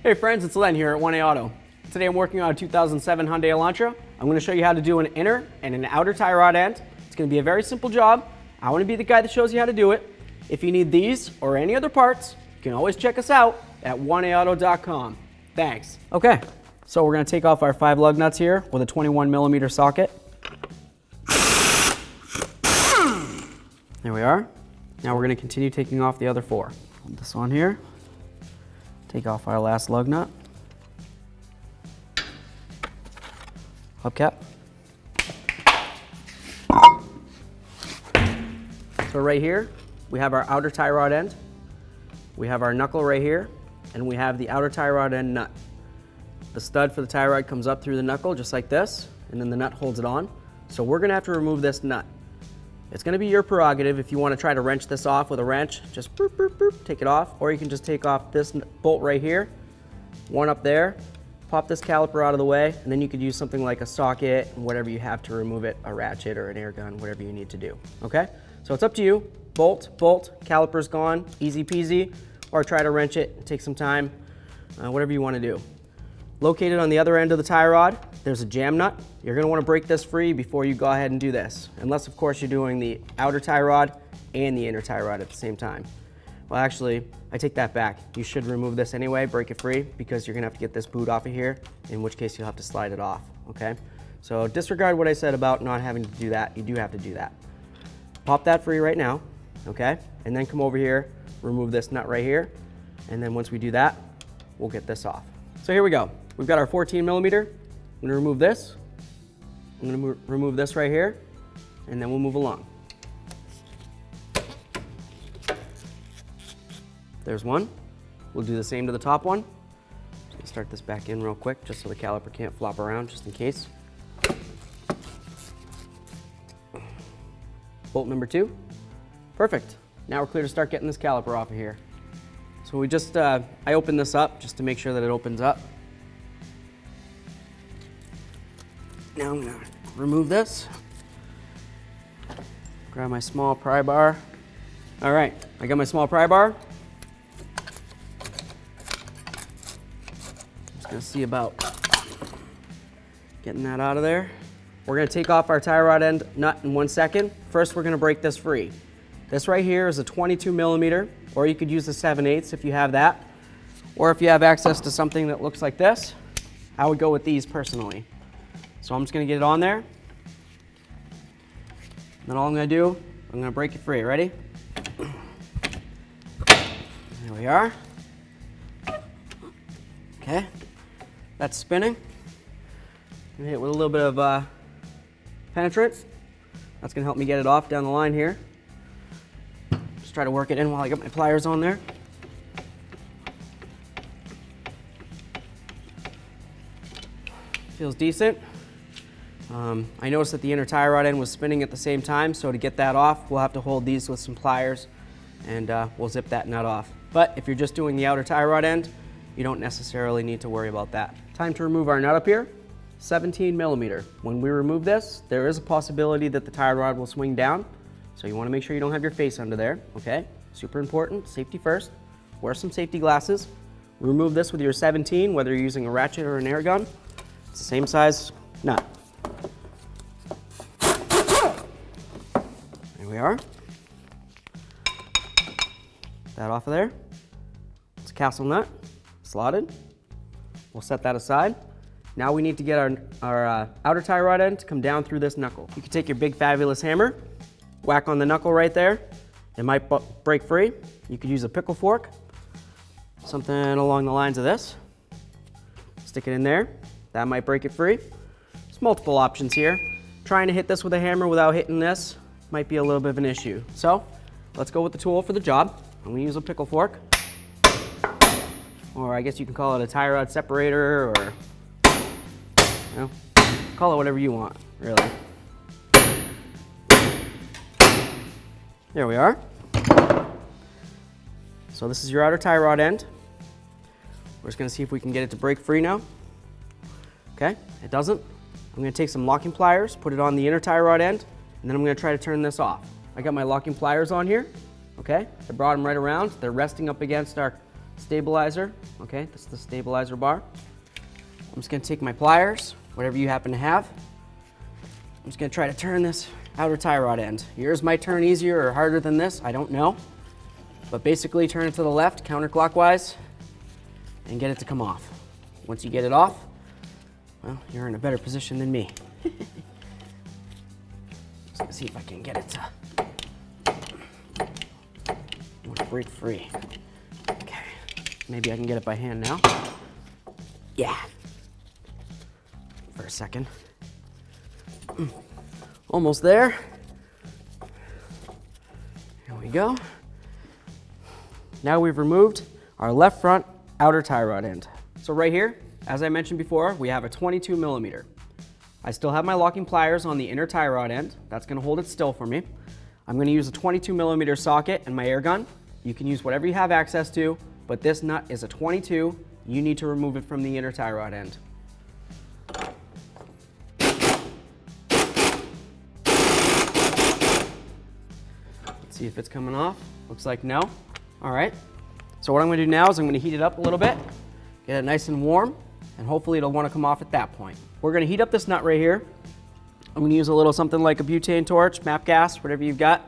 Hey friends, it's Len here at 1A Auto. Today I'm working on a 2007 Hyundai Elantra. I'm going to show you how to do an inner and an outer tie rod end. It's going to be a very simple job. I want to be the guy that shows you how to do it. If you need these or any other parts, you can always check us out at 1aauto.com. Thanks. Okay, so we're going to take off our 5 lug nuts here with a 21mm socket. There we are. Now we're going to continue taking off the other 4. Hold this on here. Take off our last lug nut. Hubcap. So right here, we have our outer tie rod end. We have our knuckle right here, and we have the outer tie rod end nut. The stud for the tie rod comes up through the knuckle just like this, and then the nut holds it on. So we're gonna have to remove this nut. It's gonna be your prerogative if you wanna try to wrench this off with a wrench, just boop, boop, boop, take it off, or you can just take off this bolt right here, one up there, pop this caliper out of the way, and then you could use something like a socket, whatever you have to remove it, a ratchet or an air gun, whatever you need to do, okay? So it's up to you. Bolt, caliper's gone, easy peasy, or try to wrench it, take some time, whatever you wanna do. Located on the other end of the tie rod, there's a jam nut. You're gonna wanna break this free before you go ahead and do this, unless of course you're doing the outer tie rod and the inner tie rod at the same time. Well, actually, I take that back. You should remove this anyway, break it free, because you're gonna have to get this boot off of here, in which case you'll have to slide it off, okay? So disregard what I said about not having to do that. You do have to do that. Pop that free right now, okay? And then come over here, remove this nut right here, and then once we do that, we'll get this off. So here we go. We've got our 14mm. I'm gonna remove this. I'm gonna remove this right here, and then we'll move along. There's one. We'll do the same to the top one. Just gonna start this back in real quick, just so the caliper can't flop around, just in case. Bolt number 2. Perfect. Now we're clear to start getting this caliper off of here. So we just, I opened this up just to make sure that it opens up. Now I'm gonna remove this. Grab my small pry bar. All right, I got my small pry bar. Just gonna see about getting that out of there. We're gonna take off our tie rod end nut in 1 second. First, we're gonna break this free. This right here is a 22mm, or you could use a 7/8 if you have that. Or if you have access to something that looks like this, I would go with these personally. So I'm just gonna get it on there. Then all I'm gonna do, I'm gonna break it free. Ready? There we are. Okay, that's spinning. I'm gonna hit it with a little bit of penetrant. That's gonna help me get it off down the line here. Just try to work it in while I get my pliers on there. Feels decent. I noticed that the inner tie rod end was spinning at the same time, so to get that off, we'll have to hold these with some pliers, and we'll zip that nut off. But if you're just doing the outer tie rod end, you don't necessarily need to worry about that. Time to remove our nut up here. 17mm. When we remove this, there is a possibility that the tie rod will swing down, so you want to make sure you don't have your face under there, okay? Super important, safety first. Wear some safety glasses. Remove this with your 17, whether you're using a ratchet or an air gun. It's the same size nut. There we are. That off of there. It's a castle nut, slotted. We'll set that aside. Now we need to get our outer tie rod end to come down through this knuckle. You can take your big fabulous hammer, whack on the knuckle right there. It might break free. You could use a pickle fork, something along the lines of this. Stick it in there. That might break it free. There's multiple options here. Trying to hit this with a hammer without hitting this might be a little bit of an issue. So let's go with the tool for the job. I'm gonna use a pickle fork, or I guess you can call it a tie rod separator, or you know, call it whatever you want, really. There we are. So this is your outer tie rod end. We're just gonna see if we can get it to break free now. Okay, it doesn't. I'm gonna take some locking pliers, put it on the inner tie rod end, and then I'm gonna try to turn this off. I got my locking pliers on here, okay? I brought them right around. They're resting up against our stabilizer. Okay, this is the stabilizer bar. I'm just gonna take my pliers, whatever you happen to have. I'm just gonna try to turn this outer tie rod end. Yours might turn easier or harder than this, I don't know. But basically turn it to the left, counterclockwise, and get it to come off. Once you get it off, well, you're in a better position than me. Just gonna see if I can get it to break free. Okay, maybe I can get it by hand now. Yeah. For a second. Almost there. Here we go. Now we've removed our left front outer tie rod end. So right here, as I mentioned before, we have a 22 millimeter. I still have my locking pliers on the inner tie rod end. That's gonna hold it still for me. I'm gonna use a 22 millimeter socket and my air gun. You can use whatever you have access to, but this nut is a 22. You need to remove it from the inner tie rod end. Let's see if it's coming off. Looks like no. All right. So what I'm gonna do now is I'm gonna heat it up a little bit, get it nice and warm, and hopefully it'll wanna come off at that point. We're gonna heat up this nut right here. I'm gonna use a little something like a butane torch, MAP gas, whatever you've got.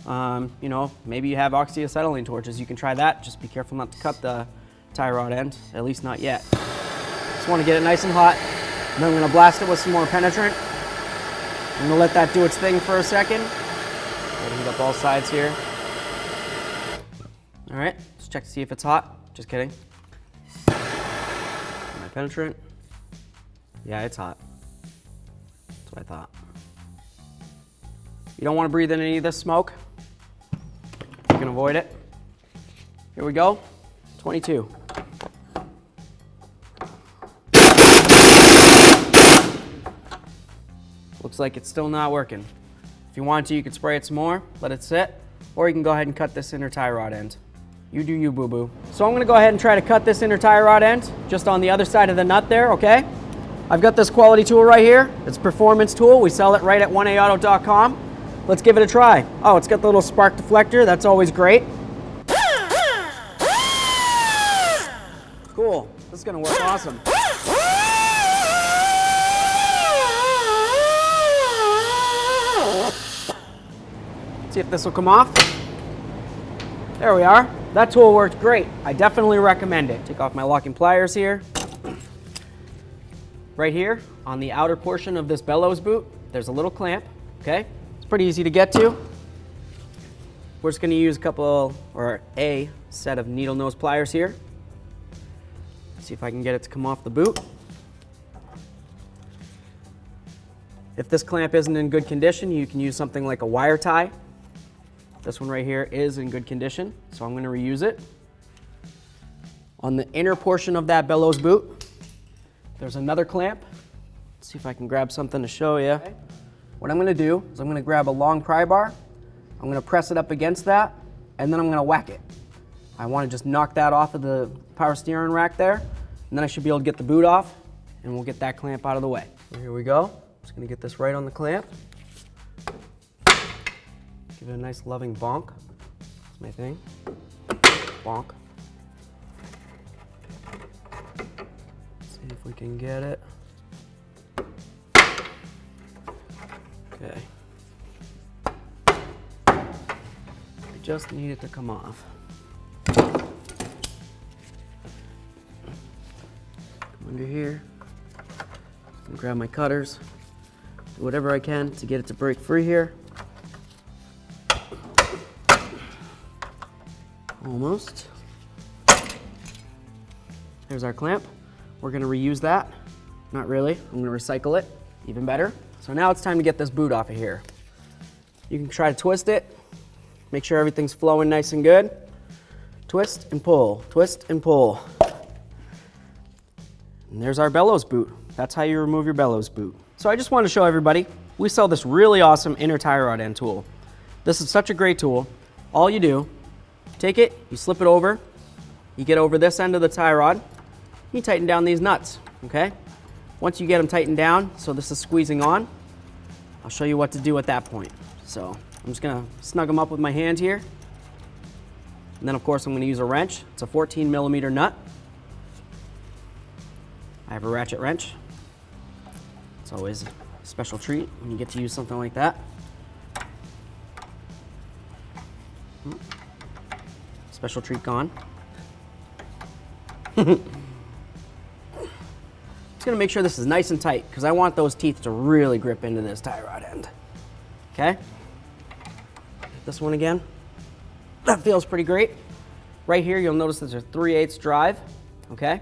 You know, maybe you have oxyacetylene torches. You can try that. Just be careful not to cut the tie rod end, at least not yet. Just wanna get it nice and hot. And then I'm gonna blast it with some more penetrant. I'm gonna let that do its thing for a second. Heat up all sides here. All right, let's check to see if it's hot. Just kidding. My penetrant. Yeah, it's hot. That's what I thought. You don't want to breathe in any of this smoke. You can avoid it. Here we go. 22. Looks like it's still not working. If you want to, you could spray it some more, let it sit, or you can go ahead and cut this inner tie rod end. You do you, boo-boo. So I'm gonna go ahead and try to cut this inner tie rod end, just on the other side of the nut there, okay? I've got this quality tool right here. It's a performance tool. We sell it right at 1aauto.com. Let's give it a try. Oh, it's got the little spark deflector. That's always great. Cool. This is gonna work awesome. See if this will come off. There we are. That tool worked great. I definitely recommend it. Take off my locking pliers here. Right here on the outer portion of this bellows boot, there's a little clamp, okay? It's pretty easy to get to. We're just gonna use a set of needle nose pliers here. See if I can get it to come off the boot. If this clamp isn't in good condition, you can use something like a wire tie. This one right here is in good condition, so I'm gonna reuse it. On the inner portion of that bellows boot, there's another clamp. Let's see if I can grab something to show you. Okay. What I'm gonna do is I'm gonna grab a long pry bar, I'm gonna press it up against that, and then I'm gonna whack it. I wanna just knock that off of the power steering rack there, and then I should be able to get the boot off, and we'll get that clamp out of the way. So here we go. I'm just gonna get this right on the clamp. Give it a nice loving bonk. That's my thing. Bonk. See if we can get it. Okay. I just need it to come off. Come under here. Grab my cutters. Do whatever I can to get it to break free here. Almost. There's our clamp. We're gonna reuse that. Not really, I'm gonna recycle it, even better. So now it's time to get this boot off of here. You can try to twist it. Make sure everything's flowing nice and good. Twist and pull, twist and pull. And there's our bellows boot. That's how you remove your bellows boot. So I just wanted to show everybody, we sell this really awesome inner tie rod end tool. This is such a great tool. All you do, take it, you slip it over, you get over this end of the tie rod, you tighten down these nuts, okay? Once you get them tightened down, so this is squeezing on, I'll show you what to do at that point. So I'm just gonna snug them up with my hand here. And then of course I'm going to use a wrench. It's a 14mm nut. I have a ratchet wrench. It's always a special treat when you get to use something like that. Special treat gone. Just gonna make sure this is nice and tight because I want those teeth to really grip into this tie rod end. Okay? This one again. That feels pretty great. Right here, you'll notice there's a 3/8 drive. Okay?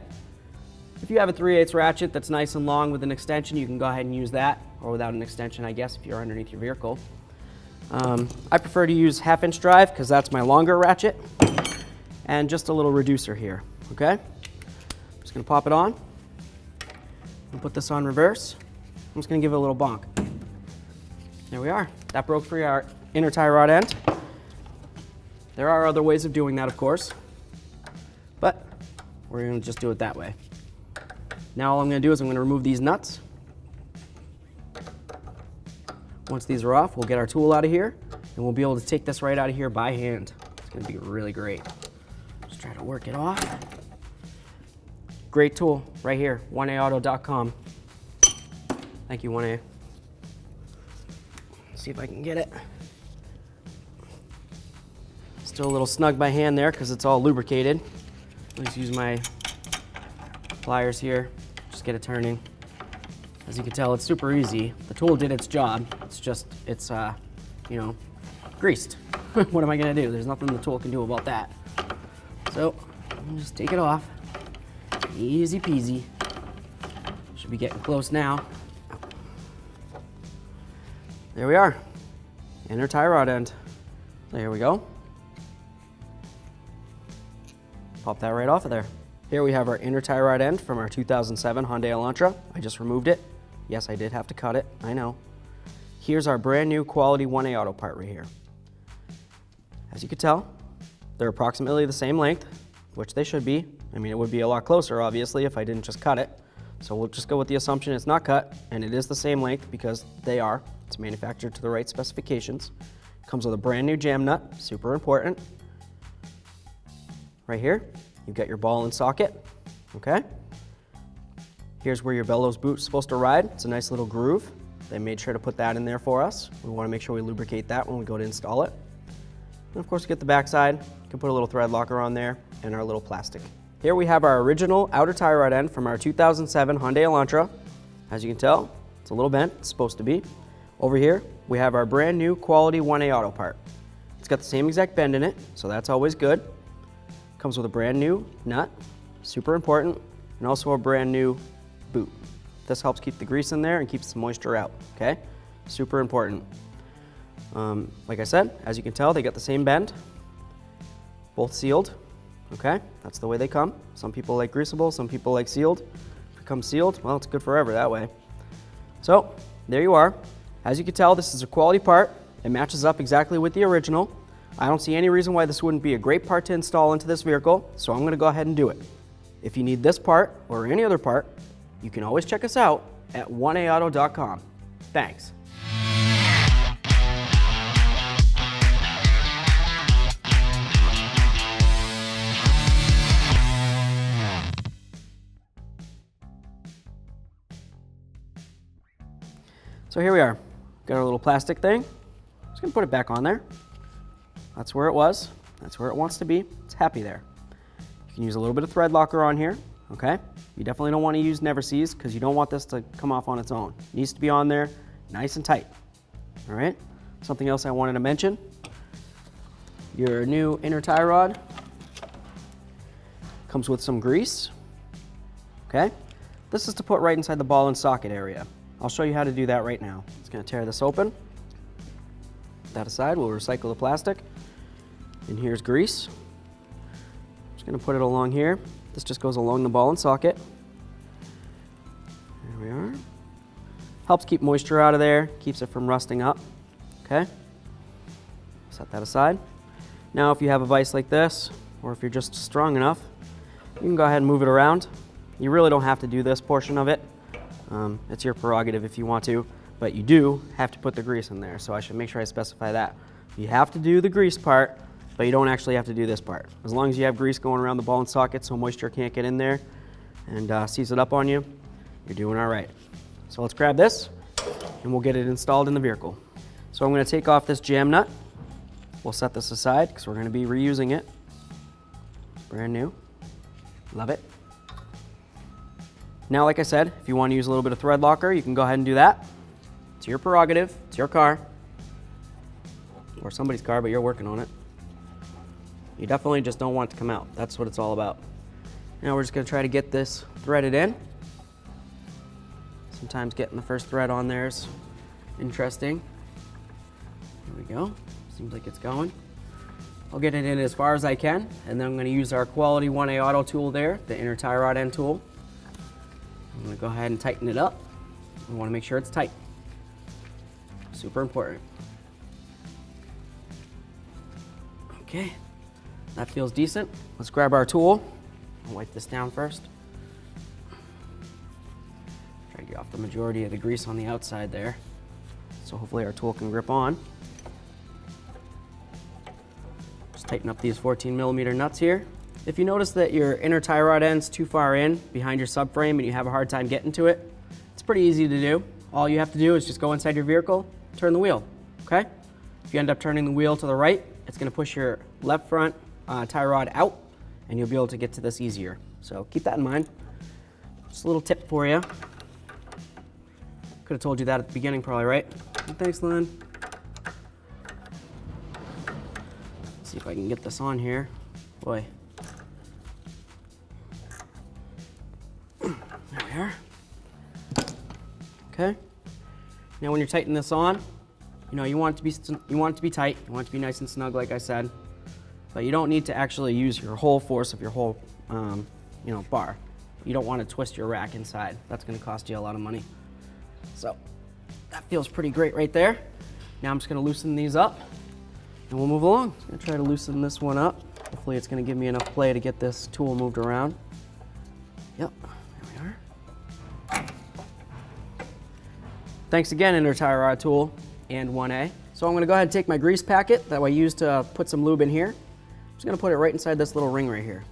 If you have a 3/8 ratchet that's nice and long with an extension, you can go ahead and use that, or without an extension, I guess, if you're underneath your vehicle. I prefer to use 1/2" drive because that's my longer ratchet, and just a little reducer here. Okay? I'm just gonna pop it on and put this on reverse. I'm just gonna give it a little bonk. There we are. That broke free our inner tie rod end. There are other ways of doing that, of course, but we're gonna just do it that way. Now all I'm gonna do is I'm gonna remove these nuts. Once these are off, we'll get our tool out of here and we'll be able to take this right out of here by hand. It's gonna be really great. Just try to work it off. Great tool right here, 1aauto.com. Thank you, 1A. Let's see if I can get it. Still a little snug by hand there because it's all lubricated. Let's use my pliers here, just get it turning. As you can tell, it's super easy. The tool did its job. It's just, you know, greased. What am I gonna do? There's nothing the tool can do about that. So, just take it off. Easy peasy. Should be getting close now. There we are. Inner tie rod end. There we go. Pop that right off of there. Here we have our inner tie rod end from our 2007 Hyundai Elantra. I just removed it. Yes, I did have to cut it, I know. Here's our brand new quality 1A auto part right here. As you can tell, they're approximately the same length, which they should be. I mean, it would be a lot closer, obviously, if I didn't just cut it. So we'll just go with the assumption it's not cut, and it is the same length because they are. It's manufactured to the right specifications. Comes with a brand new jam nut, super important. Right here, you've got your ball and socket, okay? Here's where your bellows boot is supposed to ride. It's a nice little groove. They made sure to put that in there for us. We want to make sure we lubricate that when we go to install it. And of course, we get the back side. You can put a little thread locker on there and our little plastic. Here we have our original outer tie rod end from our 2007 Hyundai Elantra. As you can tell, it's a little bent. It's supposed to be. Over here, we have our brand new quality 1A auto part. It's got the same exact bend in it, so that's always good. Comes with a brand new nut, super important, and also a brand new boot. This helps keep the grease in there and keeps the moisture out, okay? Super important. Like I said, as you can tell, they got the same bend, both sealed, okay? That's the way they come. Some people like greasable, some people like sealed. If it comes sealed, well, it's good forever that way. So, there you are. As you can tell, this is a quality part. It matches up exactly with the original. I don't see any reason why this wouldn't be a great part to install into this vehicle, so I'm gonna go ahead and do it. If you need this part or any other part, you can always check us out at 1aauto.com. Thanks. So here we are. Got our little plastic thing. Just gonna put it back on there. That's where it was. That's where it wants to be. It's happy there. You can use a little bit of thread locker on here, okay? You definitely don't want to use never sees because you don't want this to come off on its own. It needs to be on there nice and tight, all right? Something else I wanted to mention, your new inner tie rod comes with some grease, okay? This is to put right inside the ball and socket area. I'll show you how to do that right now. It's gonna tear this open. Put that aside, we'll recycle the plastic. And here's grease. Just gonna put it along here. This just goes along the ball and socket. There we are. Helps keep moisture out of there, keeps it from rusting up, okay? Set that aside. Now if you have a vise like this, or if you're just strong enough, you can go ahead and move it around. You really don't have to do this portion of it. It's your prerogative if you want to, but you do have to put the grease in there, so I should make sure I specify that. You have to do the grease part, but you don't actually have to do this part. As long as you have grease going around the ball and socket so moisture can't get in there and seize it up on you, you're doing all right. So let's grab this and we'll get it installed in the vehicle. So I'm going to take off this jam nut. We'll set this aside because we're going to be reusing it. Brand new. Love it. Now, like I said, if you want to use a little bit of thread locker, you can go ahead and do that. It's your prerogative. It's your car. Or somebody's car, but you're working on it. You definitely just don't want it to come out. That's what it's all about. Now we're just going to try to get this threaded in. Sometimes getting the first thread on there is interesting. There we go. Seems like it's going. I'll get it in as far as I can, and then I'm going to use our Quality 1A Auto tool there, the inner tie rod end tool. I'm going to go ahead and tighten it up. We want to make sure it's tight. Super important. Okay, that feels decent. Let's grab our tool. I'll wipe this down first. Try to get off the majority of the grease on the outside there, so hopefully our tool can grip on. Just tighten up these 14mm nuts here. If you notice that your inner tie rod end's too far in behind your subframe and you have a hard time getting to it, it's pretty easy to do. All you have to do is just go inside your vehicle, turn the wheel, okay? If you end up turning the wheel to the right, it's going to push your left front tie rod out, and you'll be able to get to this easier. So keep that in mind. Just a little tip for you. Could have told you that at the beginning probably, right? Thanks, Lynn. Let's see if I can get this on here. Boy. There we are. Okay. Now when you're tightening this on, you know, you want it to be tight, you want it to be nice and snug like I said, but you don't need to actually use your whole force of your whole bar. You don't want to twist your rack inside. That's going to cost you a lot of money. So that feels pretty great right there. Now I'm just going to loosen these up and we'll move along. I'm going to try to loosen this one up. Hopefully it's going to give me enough play to get this tool moved around. Yep, there we are. Thanks again, Inner Tie Rod Tool and 1A. So I'm going to go ahead and take my grease packet that I used to put some lube in here. I'm just going to put it right inside this little ring right here.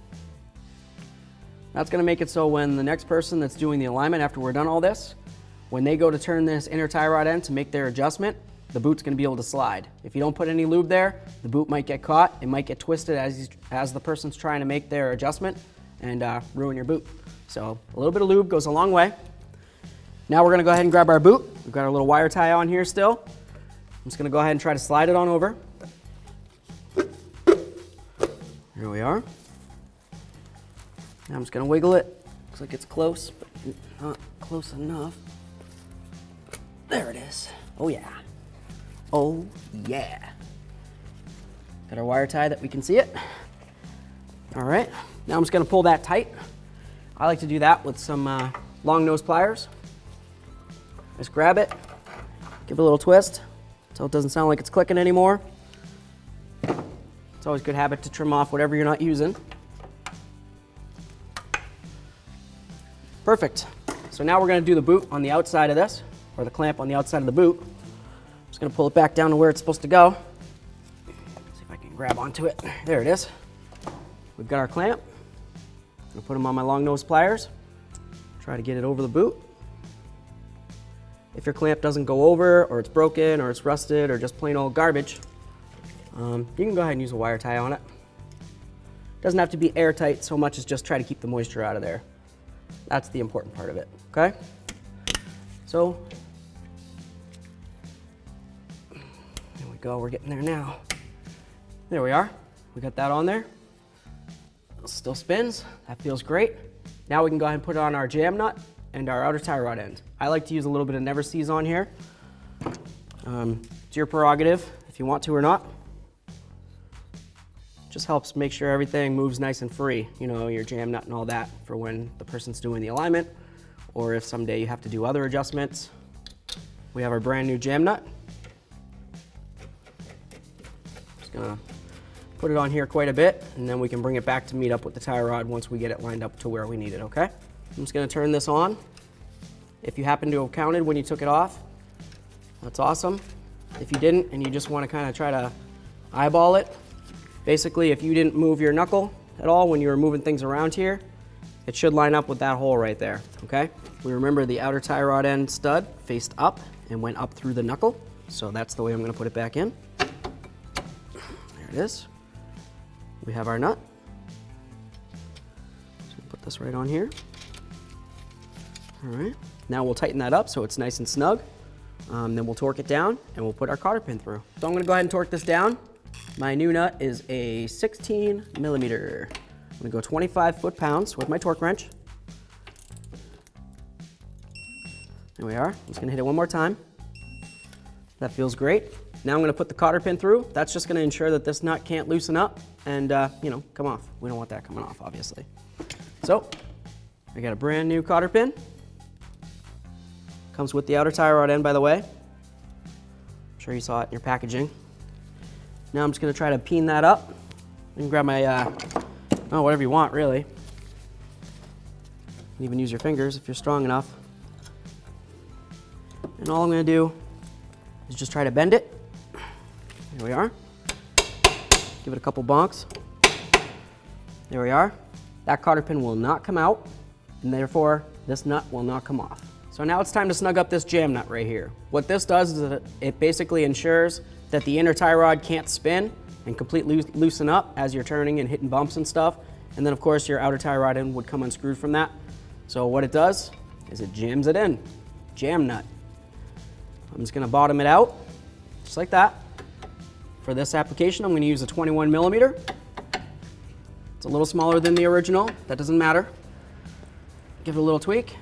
That's going to make it so when the next person that's doing the alignment after we're done all this, when they go to turn this inner tie rod end to make their adjustment, the boot's going to be able to slide. If you don't put any lube there, the boot might get caught. It might get twisted as the person's trying to make their adjustment and ruin your boot. So a little bit of lube goes a long way. Now we're going to go ahead and grab our boot. We've got our little wire tie on here still. I'm just going to go ahead and try to slide it on over. Here we are. Now I'm just going to wiggle it. Looks like it's close, but not close enough. There it is. Oh yeah. Oh yeah. Got our wire tie that we can see it. All right. Now I'm just going to pull that tight. I like to do that with some long nose pliers. Just grab it, give it a little twist so it doesn't sound like it's clicking anymore. It's always a good habit to trim off whatever you're not using. Perfect. So now we're going to do the boot on the outside of this, or the clamp on the outside of the boot. I'm just going to pull it back down to where it's supposed to go. See if I can grab onto it. There it is. We've got our clamp. I'm going to put them on my long nose pliers. Try to get it over the boot. If your clamp doesn't go over, or it's broken, or it's rusted, or just plain old garbage, you can go ahead and use a wire tie on it. Doesn't have to be airtight so much as just try to keep the moisture out of there. That's the important part of it, okay? So, there we go, we're getting there now. There we are, we got that on there. It still spins, that feels great. Now we can go ahead and put it on our jam nut and our outer tie rod end. I like to use a little bit of Never Sees on here. It's your prerogative if you want to or not. Just helps make sure everything moves nice and free, you know, your jam nut and all that for when the person's doing the alignment, or if someday you have to do other adjustments. We have our brand new jam nut. Just gonna put it on here quite a bit, and then we can bring it back to meet up with the tie rod once we get it lined up to where we need it, okay? I'm just gonna turn this on. If you happen to have counted when you took it off, that's awesome. If you didn't and you just wanna kinda try to eyeball it, Basically, if you didn't move your knuckle at all when you were moving things around here, it should line up with that hole right there, okay? We remember the outer tie rod end stud faced up and went up through the knuckle, so that's the way I'm gonna put it back in. There it is. We have our nut. So put this right on here. All right, now we'll tighten that up so it's nice and snug. Then we'll torque it down and we'll put our cotter pin through. So I'm gonna go ahead and torque this down. My new nut is a 16 millimeter. I'm gonna go 25 foot-pounds with my torque wrench. There we are. I'm just gonna hit it one more time. That feels great. Now I'm gonna put the cotter pin through. That's just gonna ensure that this nut can't loosen up and come off. We don't want that coming off, obviously. So, I got a brand new cotter pin. Comes with the outer tie rod end, by the way. I'm sure you saw it in your packaging. Now I'm just gonna try to peen that up. You can grab my, whatever you want, really. You can even use your fingers if you're strong enough. And all I'm gonna do is just try to bend it. There we are. Give it a couple bonks. There we are. That cotter pin will not come out, and therefore this nut will not come off. So now it's time to snug up this jam nut right here. What this does is that it basically ensures that the inner tie rod can't spin and completely loosen up as you're turning and hitting bumps and stuff. And then of course your outer tie rod end would come unscrewed from that. So what it does is it jams it in. Jam nut. I'm just gonna bottom it out, just like that. For this application, I'm gonna use a 21 millimeter. It's a little smaller than the original, that doesn't matter. Give it a little tweak.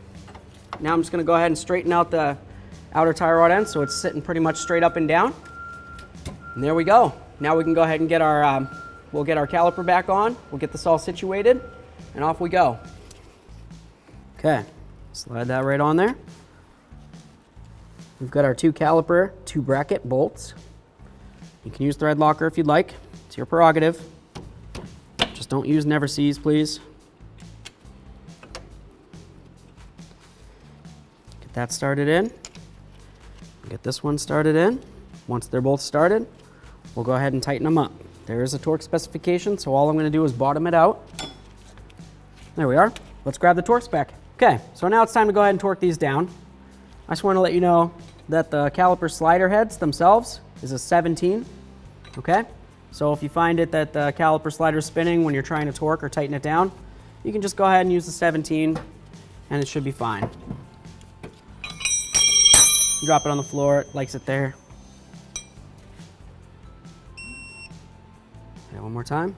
Now I'm just gonna go ahead and straighten out the outer tie rod end so it's sitting pretty much straight up and down. And there we go. Now we can go ahead and get our, we'll get our caliper back on, we'll get this all situated, and off we go. Okay, slide that right on there. We've got our 2 caliper, 2 bracket bolts. You can use thread locker if you'd like, it's your prerogative. Just don't use never sees, please. Get that started in. Get this one started in. Once they're both started, we'll go ahead and tighten them up. There is a torque specification, so all I'm gonna do is bottom it out. There we are. Let's grab the torque spec. Okay, so now it's time to go ahead and torque these down. I just wanna let you know that the caliper slider heads themselves is a 17, okay? So if you find it that the caliper slider is spinning when you're trying to torque or tighten it down, you can just go ahead and use the 17 and it should be fine. Drop it on the floor, it likes it there. Okay, one more time.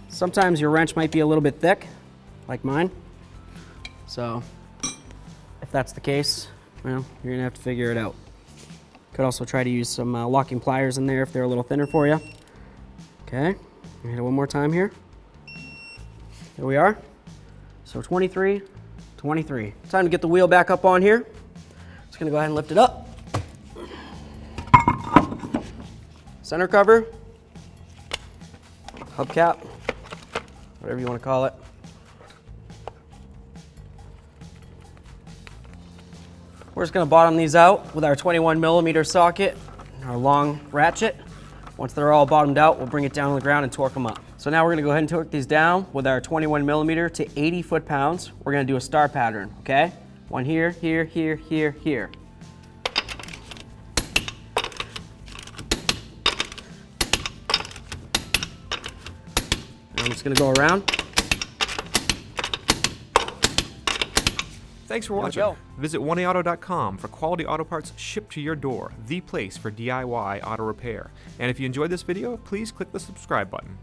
Sometimes your wrench might be a little bit thick, like mine. So if that's the case, well, you're gonna have to figure it out. Could also try to use some locking pliers in there if they're a little thinner for you. Okay, hit it one more time here. There we are. So 23, 23. Time to get the wheel back up on here. Just gonna go ahead and lift it up. Center cover, hubcap, whatever you want to call it. We're just gonna bottom these out with our 21 millimeter socket, our long ratchet. Once they're all bottomed out, we'll bring it down on the ground and torque them up. So now we're gonna go ahead and torque these down with our 21 millimeter to 80 foot-pounds. We're gonna do a star pattern, okay? One here, here, here, here, here. And I'm just gonna go around. Thanks for watching. Visit 1aauto.com for quality auto parts shipped to your door, the place for DIY auto repair. And if you enjoyed this video, please click the subscribe button.